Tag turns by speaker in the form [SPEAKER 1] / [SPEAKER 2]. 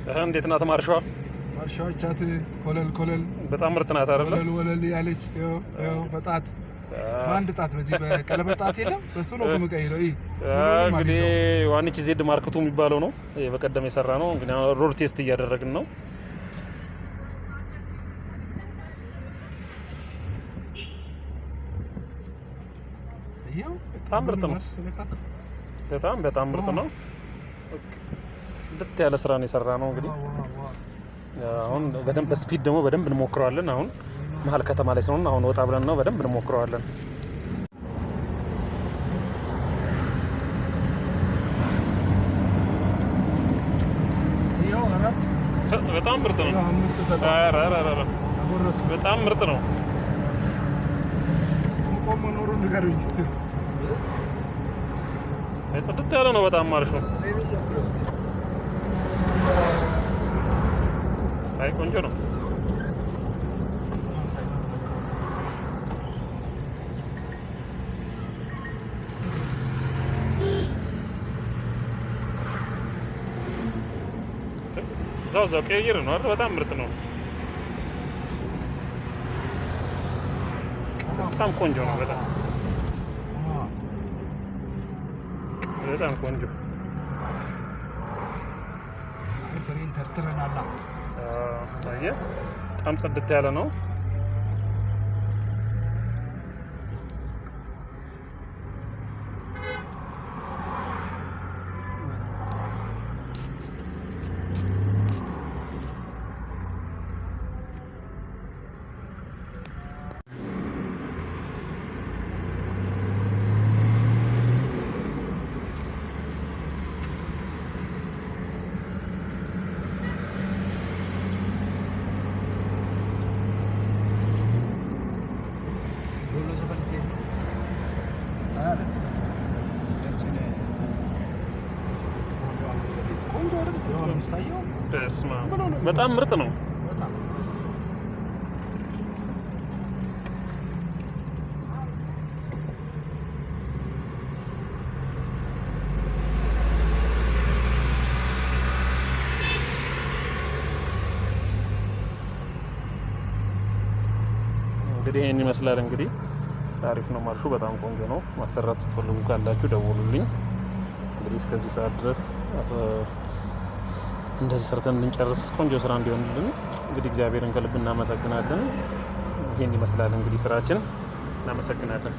[SPEAKER 1] እንዴት ናት ማርሻዋ?
[SPEAKER 2] ማርሻዋ ቻት ኮለል
[SPEAKER 1] በጣም ምርጥ ናት አይደል?
[SPEAKER 2] ወለል ያለች ያው በጣት አንድ ጣት በዚህ በቀለበት ጣት የለም በሱ ነው የምቀይረው።
[SPEAKER 1] እንግዲህ ዋንቺ ዜድ ማርክቱ የሚባለው ነው በቀደም የሰራ ነው። እንግዲህ ሮድ ቴስት እያደረግን ነው። በጣም ምርጥ ነው። በጣም ምርጥ ነው። ጽድት ያለ ስራ ነው የሰራ ነው። እንግዲህ አሁን በደንብ በስፒድ ደግሞ በደንብ እንሞክረዋለን። አሁን መሀል ከተማ ላይ ስለሆነ አሁን ወጣ ብለን ነው በደንብ እንሞክረዋለን። በጣም ምርጥ ነው። በጣም ምርጥ ነው። ጽድት ያለ ነው። በጣም አሪፍ ነው። አይ ቆንጆ ነው። እዛው ቀይር ነው አይደል? በጣም ምርጥ ነው። በጣም ቆንጆ ነው። በጣም ቆንጆ
[SPEAKER 2] ተርትረናላ።
[SPEAKER 1] በጣም ጽድት ያለ ነው። በጣም ምርጥ ነው። እንግዲህ ይሄን ይመስላል። እንግዲህ አሪፍ ነው። ማርሹ በጣም ቆንጆ ነው። ማሰራት ትፈልጉ ካላችሁ ደውሉልኝ። እንግዲህ እስከዚህ ሰዓት ድረስ እንደዚህ ሰርተን እንድንጨርስ ቆንጆ ስራ እንዲሆንልን እንግዲህ እግዚአብሔርን ከልብ እናመሰግናለን። ይሄን ይመስላል እንግዲህ ስራችን። እናመሰግናለን።